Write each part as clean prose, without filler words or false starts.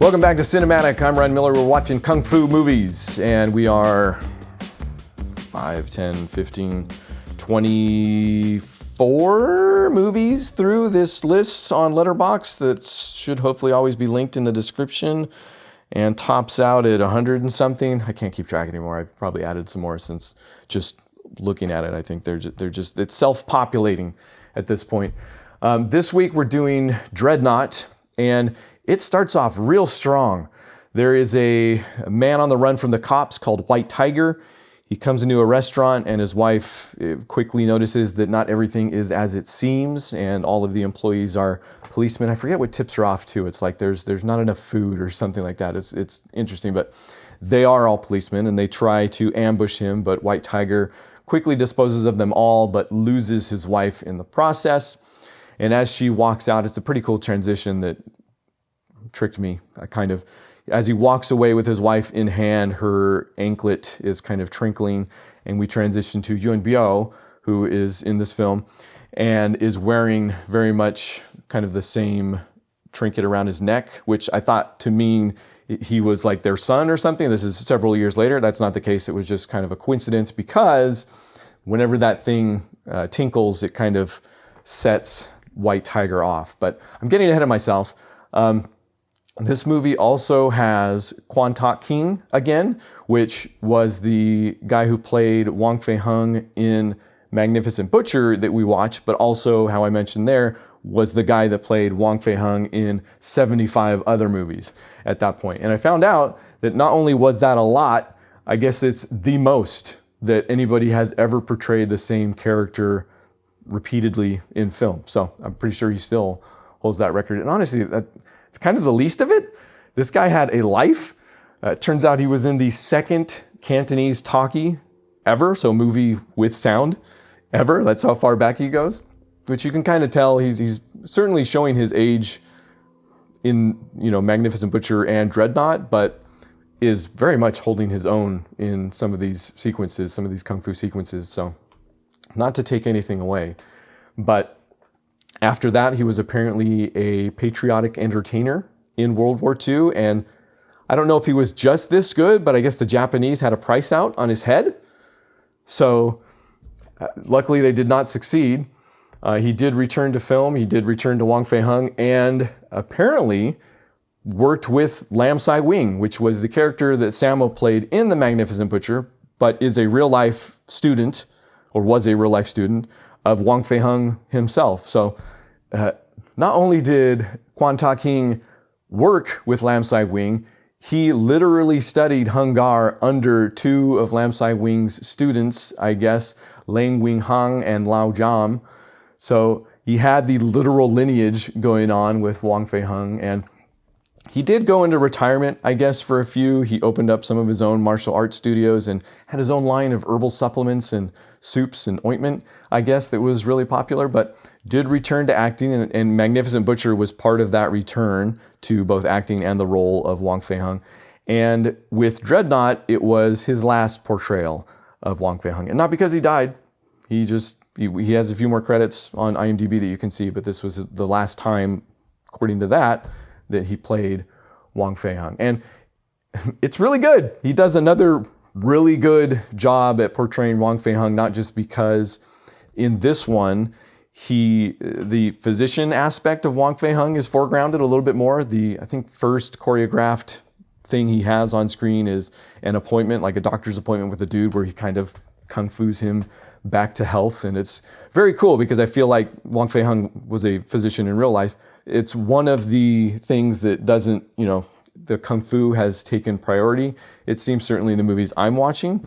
Welcome back to Cinematic. I'm Ryan Miller. We're watching Kung Fu movies, and we are 5, 10, 15, 24 movies through this list on Letterboxd that should hopefully always be linked in the description and tops out at 100 and something. I can't keep track anymore. I've probably added some more since just looking at it. I think it's self-populating at this point. This week we're doing Dreadnaught, and it starts off real strong. There is a man on the run from the cops called White Tiger. He comes into a restaurant and his wife quickly notices that not everything is as it seems, and all of the employees are policemen. I forget what tips her off to. It's like there's not enough food or something like that. It's interesting, but they are all policemen and they try to ambush him, but White Tiger quickly disposes of them all, but loses his wife in the process. And as she walks out, it's a pretty cool transition that tricked me, kind of. As he walks away with his wife in hand, her anklet is kind of trinkling, and we transition to Yuen Biao, who is in this film, and is wearing very much kind of the same trinket around his neck, which I thought to mean he was like their son or something. This is several years later. That's not the case. It was just kind of a coincidence, because whenever that thing tinkles, it kind of sets White Tiger off. But I'm getting ahead of myself. This movie also has Quan Tak King again, which was the guy who played Wong Fei-hung in Magnificent Butcher that we watched, but also, how I mentioned there, was the guy that played Wong Fei-hung in 75 other movies at that point. And I found out that not only was that a lot, I guess it's the most that anybody has ever portrayed the same character repeatedly in film. So I'm pretty sure he still holds that record. And honestly, it's kind of the least of it. This guy had a life. It turns out he was in the second Cantonese talkie ever, so movie with sound ever. That's how far back he goes, which you can kind of tell he's certainly showing his age in, Magnificent Butcher and Dreadnaught, but is very much holding his own in some of these sequences, some of these kung fu sequences. So not to take anything away, but after that, he was apparently a patriotic entertainer in World War II, and I don't know if he was just this good, but I guess the Japanese had a price out on his head. So luckily they did not succeed. He did return to film. He did return to Wong Fei-hung, and apparently worked with Lam Sai-wing, which was the character that Sammo played in The Magnificent Butcher, but is a real-life student, or was a real-life student, of Wong Fei-hung himself. So not only did Quan Tak King work with Lam Sai-wing, he literally studied Hung Gar under two of Lam Sai-wing's students, I guess, Lang Wing-hang and Lao Jam. So he had the literal lineage going on with Wong Fei-hung, and he did go into retirement, I guess, for a few. He opened up some of his own martial arts studios and had his own line of herbal supplements and soups and ointment, I guess, that was really popular, but did return to acting, and Magnificent Butcher was part of that return to both acting and the role of Wong Fei-hung. And with Dreadnaught, it was his last portrayal of Wong Fei-hung. And not because he died. He has a few more credits on IMDb that you can see, but this was the last time, according to that he played Wong Fei-hung. And it's really good. He does another really good job at portraying Wong Fei-hung, not just because in this one, the physician aspect of Wong Fei-hung is foregrounded a little bit more. I think first choreographed thing he has on screen is an appointment, like a doctor's appointment with a dude where he kind of kung fu's him back to health. And it's very cool because I feel like Wong Fei-hung was a physician in real life. It's one of the things that doesn't, the kung fu has taken priority. It seems certainly in the movies I'm watching.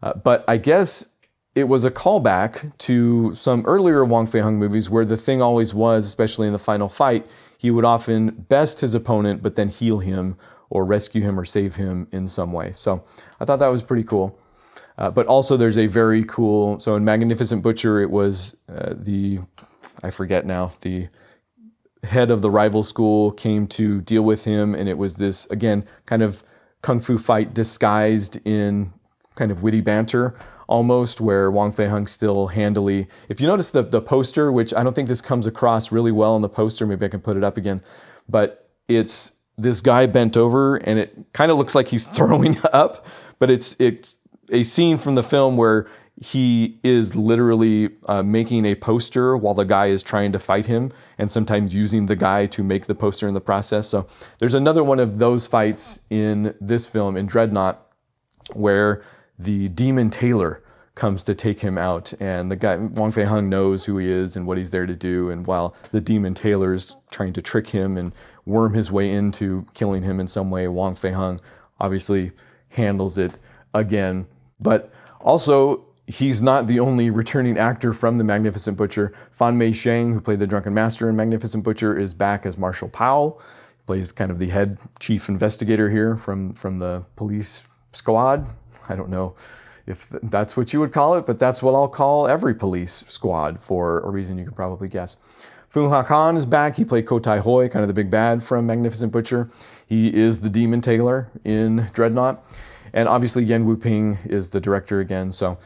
But I guess it was a callback to some earlier Wong Fei-hung movies where the thing always was, especially in the final fight, he would often best his opponent, but then heal him or rescue him or save him in some way. So I thought that was pretty cool. But also there's a very cool, so in Magnificent Butcher, it was I forget now, the head of the rival school came to deal with him, and it was this, again, kind of kung fu fight disguised in kind of witty banter almost, where Wong Fei-hung still handily, if you notice the poster, which I don't think this comes across really well in the poster, maybe I can put it up again, but it's this guy bent over, and it kind of looks like he's throwing up, but it's a scene from the film where he is literally making a poster while the guy is trying to fight him, and sometimes using the guy to make the poster in the process. So there's another one of those fights in this film, in Dreadnaught, where the demon tailor comes to take him out, and the guy, Wong Fei-hung, knows who he is and what he's there to do, and while the demon tailor is trying to trick him and worm his way into killing him in some way, Wong Fei-hung obviously handles it again. But also, he's not the only returning actor from The Magnificent Butcher. Fan Mei Sheng, who played the Drunken Master in Magnificent Butcher, is back as Marshal Powell. He plays kind of the head chief investigator here from the police squad. I don't know if that's what you would call it, but that's what I'll call every police squad for a reason you could probably guess. Foong Ha Khan is back. He played Ko Tai Hoi, kind of the big bad from Magnificent Butcher. He is the demon tailor in Dreadnaught. And obviously Yen Wu-ping is the director again. So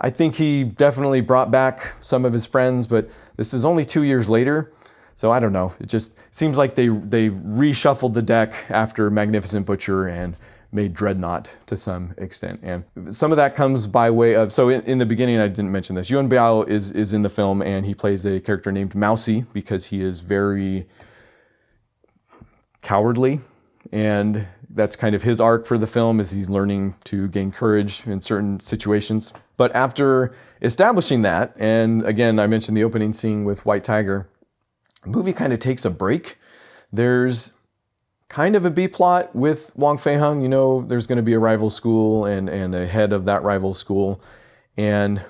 I think he definitely brought back some of his friends, but this is only 2 years later. So I don't know. It just seems like they reshuffled the deck after Magnificent Butcher and made Dreadnaught to some extent. And some of that comes by way of, so in the beginning, I didn't mention this, Yuen Biao is in the film, and he plays a character named Mousy because he is very cowardly. And that's kind of his arc for the film, is he's learning to gain courage in certain situations. But after establishing that, and again, I mentioned the opening scene with White Tiger, the movie kind of takes a break. There's kind of a B-plot with Wong Fei-hung. You know, there's going to be a rival school and a head of that rival school. And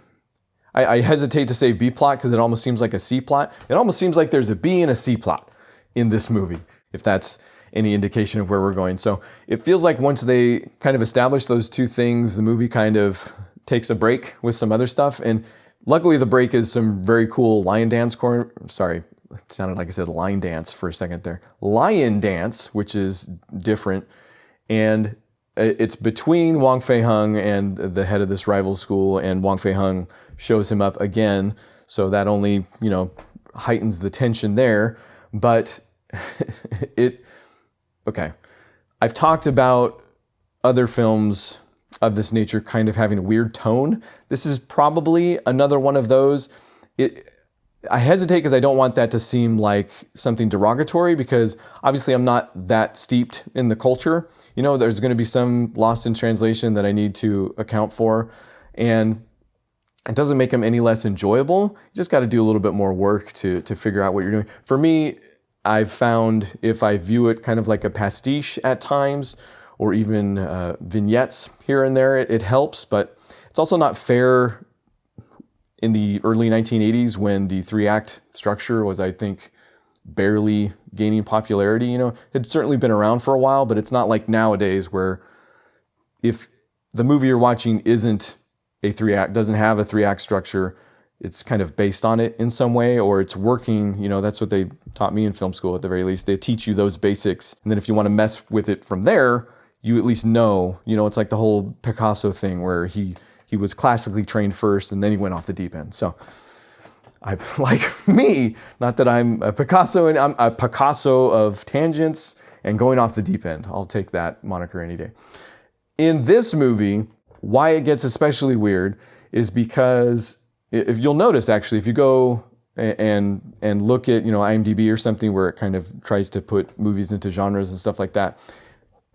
I hesitate to say B-plot because it almost seems like a C-plot. It almost seems like there's a B and a C-plot in this movie, if that's any indication of where we're going. So it feels like once they kind of establish those two things, the movie kind of takes a break with some other stuff. And luckily the break is some very cool lion dance it sounded like I said line dance for a second there. Lion dance, which is different. And it's between Wong Fei-hung and the head of this rival school, and Wong Fei-hung shows him up again. So that only, heightens the tension there. But okay. I've talked about other films of this nature kind of having a weird tone. This is probably another one of those. I hesitate because I don't want that to seem like something derogatory, because obviously I'm not that steeped in the culture. There's going to be some lost in translation that I need to account for, and it doesn't make them any less enjoyable. You just got to do a little bit more work to figure out what you're doing. For me, I've found if I view it kind of like a pastiche at times, or even vignettes here and there, it helps, but it's also not fair in the early 1980s when the 3-act structure was, I think, barely gaining popularity. It had certainly been around for a while, but it's not like nowadays where if the movie you're watching isn't a 3-act, doesn't have a 3-act structure, it's kind of based on it in some way, or it's working. That's what they taught me in film school at the very least. They teach you those basics. And then if you want to mess with it from there, you at least know, it's like the whole Picasso thing where he was classically trained first and then he went off the deep end. So like me, not that I'm a Picasso, and I'm a Picasso of tangents and going off the deep end. I'll take that moniker any day. In this movie, why it gets especially weird is because if you'll notice, actually, if you go and look at, IMDb or something where it kind of tries to put movies into genres and stuff like that,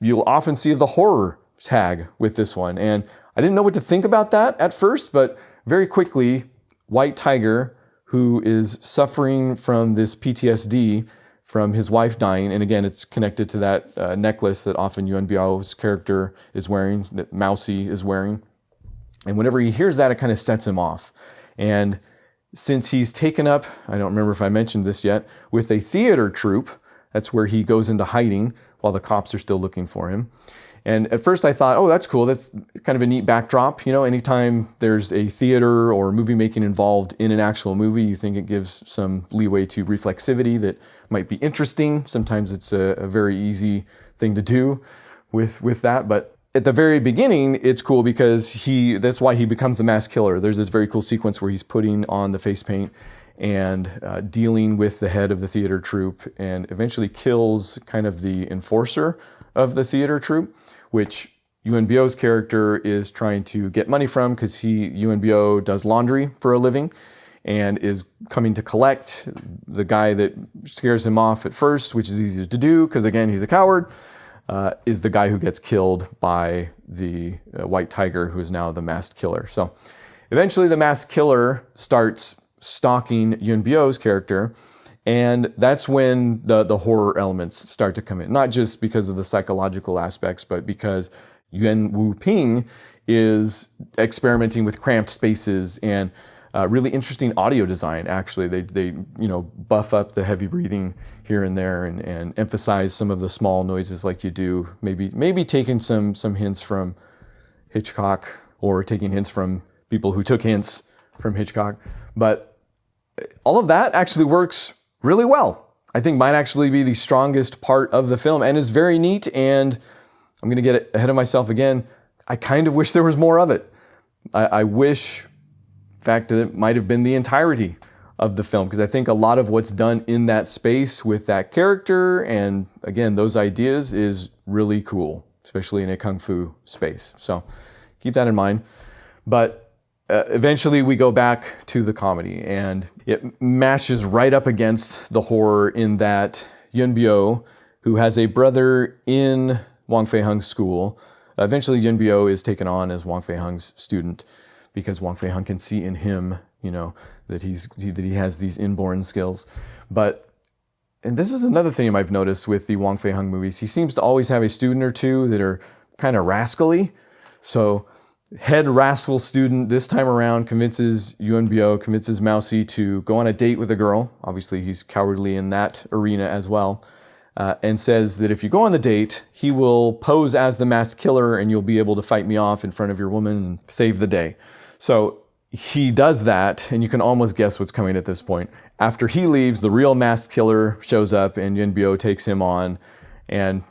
you'll often see the horror tag with this one. And I didn't know what to think about that at first, but very quickly, White Tiger, who is suffering from this PTSD from his wife dying, and again, it's connected to that necklace that often Yuen Biao's character is wearing, that Mousy is wearing. And whenever he hears that, it kind of sets him off. And since he's taken up, I don't remember if I mentioned this yet, with a theater troupe, that's where he goes into hiding while the cops are still looking for him. And at first I thought, oh, that's cool. That's kind of a neat backdrop. Anytime there's a theater or movie making involved in an actual movie, you think it gives some leeway to reflexivity that might be interesting. Sometimes it's a very easy thing to do with that. But at the very beginning, it's cool because that's why he becomes the mass killer. There's this very cool sequence where he's putting on the face paint and dealing with the head of the theater troupe, and eventually kills kind of the enforcer of the theater troupe, which Yuen Biao's character is trying to get money from, because Yuen Biao does laundry for a living and is coming to collect. The guy that scares him off at first, which is easy to do because, again, he's a coward, is the guy who gets killed by the white tiger, who is now the masked killer. So eventually the masked killer starts stalking Yuen Biao's character, and that's when the horror elements start to come in. Not just because of the psychological aspects, but because Yuen Woo-ping is experimenting with cramped spaces and really interesting audio design. Actually, they buff up the heavy breathing here and there, and emphasize some of the small noises like you do. Maybe taking some hints from Hitchcock, or taking hints from people who took hints from Hitchcock. But all of that actually works really well. I think might actually be the strongest part of the film, and is very neat. And I'm going to get ahead of myself again. I kind of wish there was more of it. I wish, in fact, that it might have been the entirety of the film, because I think a lot of what's done in that space with that character and, again, those ideas is really cool, especially in a kung fu space. So keep that in mind. But eventually we go back to the comedy, and it mashes right up against the horror in that Yuen Biao, who has a brother in Wang Fei Hung's school. Eventually Yuen Biao is taken on as Wang Fei Hung's student, because Wang Fei Hung can see in him, that he has these inborn skills. And this is another thing I've noticed with the Wang Fei Hung movies. He seems to always have a student or two that are kind of rascally. So head rascal student this time around convinces Mousy to go on a date with a girl. Obviously, he's cowardly in that arena as well. And says that if you go on the date, he will pose as the masked killer, and you'll be able to fight me off in front of your woman and save the day. So he does that, and you can almost guess what's coming at this point. After he leaves, the real masked killer shows up, and Yuen Biao takes him on, and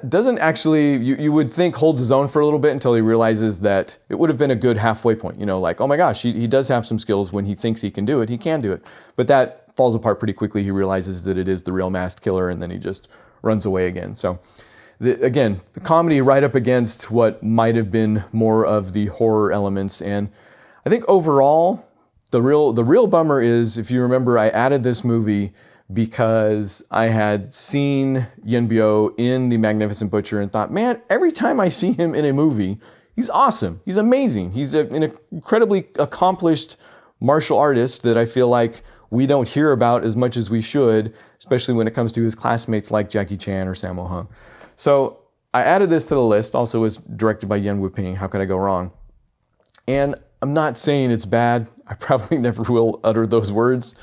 doesn't actually, you would think, holds his own for a little bit until he realizes that it would have been a good halfway point. Like, oh my gosh, he does have some skills. When he thinks he can do it, he can do it. But that falls apart pretty quickly. He realizes that it is the real masked killer, and then he just runs away again. So again, the comedy right up against what might have been more of the horror elements. And I think overall, the real bummer is, if you remember, I added this movie because I had seen Yuen Biao in The Magnificent Butcher and thought, man, every time I see him in a movie, he's awesome. He's amazing. He's an incredibly accomplished martial artist that I feel like we don't hear about as much as we should, especially when it comes to his classmates like Jackie Chan or Sammo Hung. So I added this to the list. Also was directed by Yuen Woo-ping. How could I go wrong? And I'm not saying it's bad. I probably never will utter those words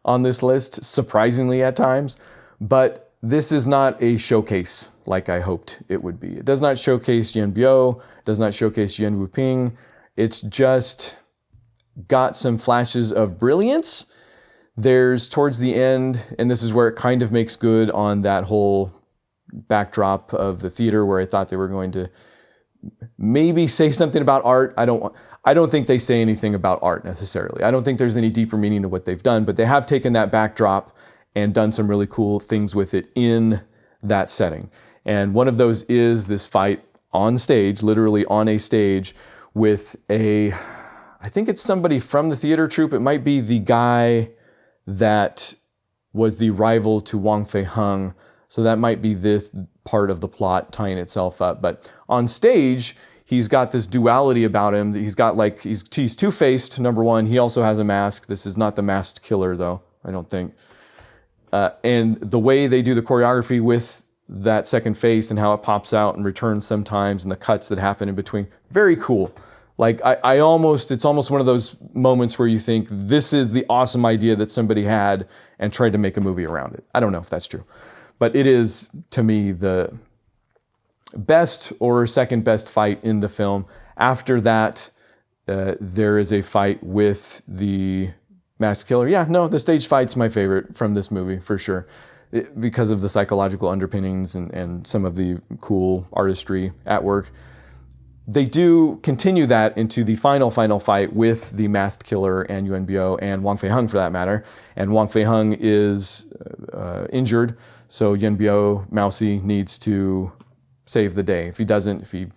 on this list, surprisingly at times. But this is not a showcase like I hoped it would be. It does not showcase Yuen Biao. It does not showcase Yuen Woo-ping. It's just got some flashes of brilliance. There's towards the end, and this is where it kind of makes good on that whole backdrop of the theater, where I thought they were going to maybe say something about art. I don't think they say anything about art necessarily. I don't think there's any deeper meaning to what they've done, but they have taken that backdrop and done some really cool things with it in that setting. And one of those is this fight on stage, literally on a stage, with I think it's somebody from the theater troupe. It might be the guy that was the rival to Wang Fei Hung. So that might be this part of the plot tying itself up. But on stage, he's got this duality about him. He's got he's two-faced, number one. He also has a mask. This is not the masked killer, though, I don't think. And the way they do the choreography with that second face and how it pops out and returns sometimes, and the cuts that happen in between, very cool. Like it's almost one of those moments where you think this is the awesome idea that somebody had and tried to make a movie around it. I don't know if that's true, but it is, to me, the best or second best fight in the film. After that, there is a fight with the masked killer. Yeah, no, the stage fight's my favorite from this movie for sure, because of the psychological underpinnings and some of the cool artistry at work. They do continue that into the final fight with the Masked Killer and Yuen Biao and Wang Fei Hung for that matter. And Wang Fei Hung is injured, so Yuen Biao, Mousy, needs to save the day. If he doesn't, if he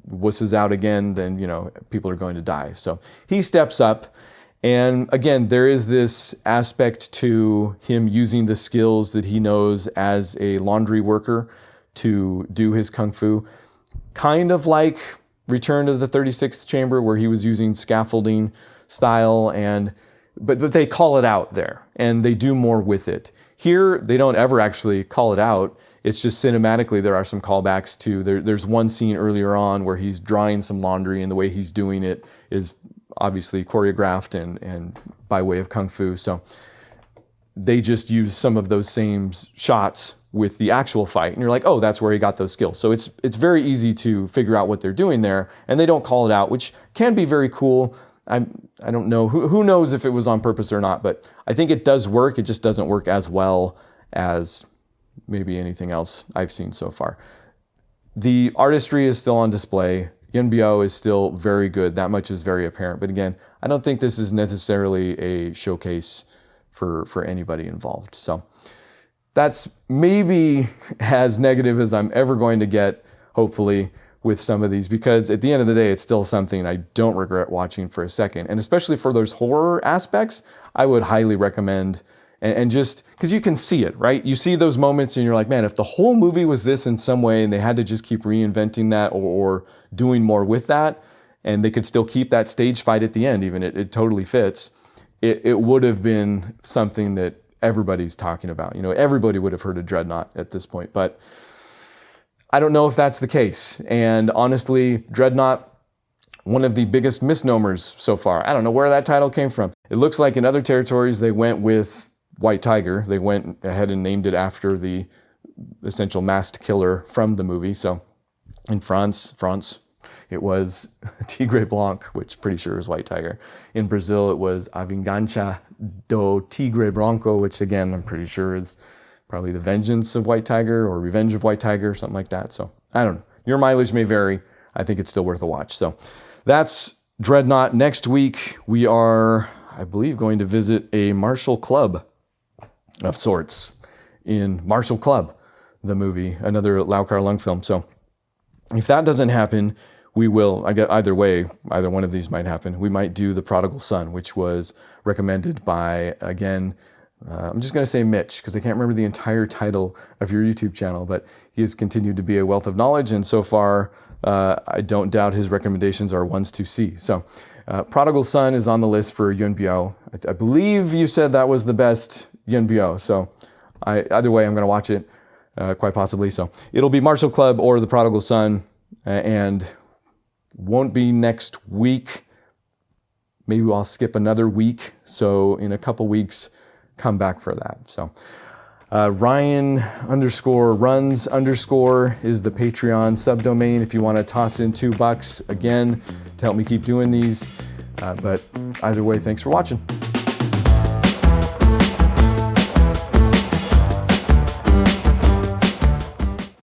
wusses out again, then, you know, people are going to die. So he steps up. And again, there is this aspect to him using the skills that he knows as a laundry worker to do his kung fu. Kind of like Return to the 36th Chamber, where he was using scaffolding style, but they call it out there and they do more with it. Here, they don't ever actually call it out. It's just cinematically there are some callbacks to, there's one scene earlier on where he's drying some laundry, and the way he's doing it is obviously choreographed and by way of kung fu. So they just use some of those same shots with the actual fight, and you're like, oh, that's where he got those skills. So it's very easy to figure out what they're doing there, and they don't call it out, which can be very cool. I don't know, who knows if it was on purpose or not, but I think it does work. It just doesn't work as well as maybe anything else I've seen so far. The artistry is still on display. Yuen Biao is still very good. That much is very apparent. But again, I don't think this is necessarily a showcase for anybody involved. So that's maybe as negative as I'm ever going to get, hopefully, with some of these, because at the end of the day, it's still something I don't regret watching for a second. And especially for those horror aspects, I would highly recommend, and just because you can see it, right? You see those moments and you're like, man, if the whole movie was this in some way and they had to just keep reinventing that or doing more with that, and they could still keep that stage fight at the end, even it totally fits, it would have been something that everybody's talking about. You know, everybody would have heard of Dreadnaught at this point, but I don't know if that's the case. And honestly, Dreadnaught, one of the biggest misnomers so far. I don't know where that title came from. It looks like in other territories they went with White Tiger. They went ahead and named it after the essential masked killer from the movie. So in France, it was Tigre Blanc, which pretty sure is White Tiger. In Brazil, it was A Vingança do Tigre Branco, which again, I'm pretty sure is probably the vengeance of White Tiger or revenge of White Tiger, something like that. So I don't know. Your mileage may vary. I think it's still worth a watch. So that's Dreadnaught. Next week, we are, I believe, going to visit a martial club of sorts in Martial Club, the movie, another Lau Kar-leung film. So if that doesn't happen, we will, I get either way, either one of these might happen. We might do The Prodigal Son, which was recommended by, again, I'm just going to say Mitch, because I can't remember the entire title of your YouTube channel, but he has continued to be a wealth of knowledge, and so far, I don't doubt his recommendations are ones to see. So, Prodigal Son is on the list for Yuen Biao. I believe you said that was the best Yuen Biao, so either way, I'm going to watch it, quite possibly. So, it'll be Martial Club or The Prodigal Son, and won't be next week. Maybe I'll skip another week, so in a couple weeks, come back for that. So Ryan_runs_ is the Patreon subdomain if you want to toss in $2 again to help me keep doing these. But either way, thanks for watching.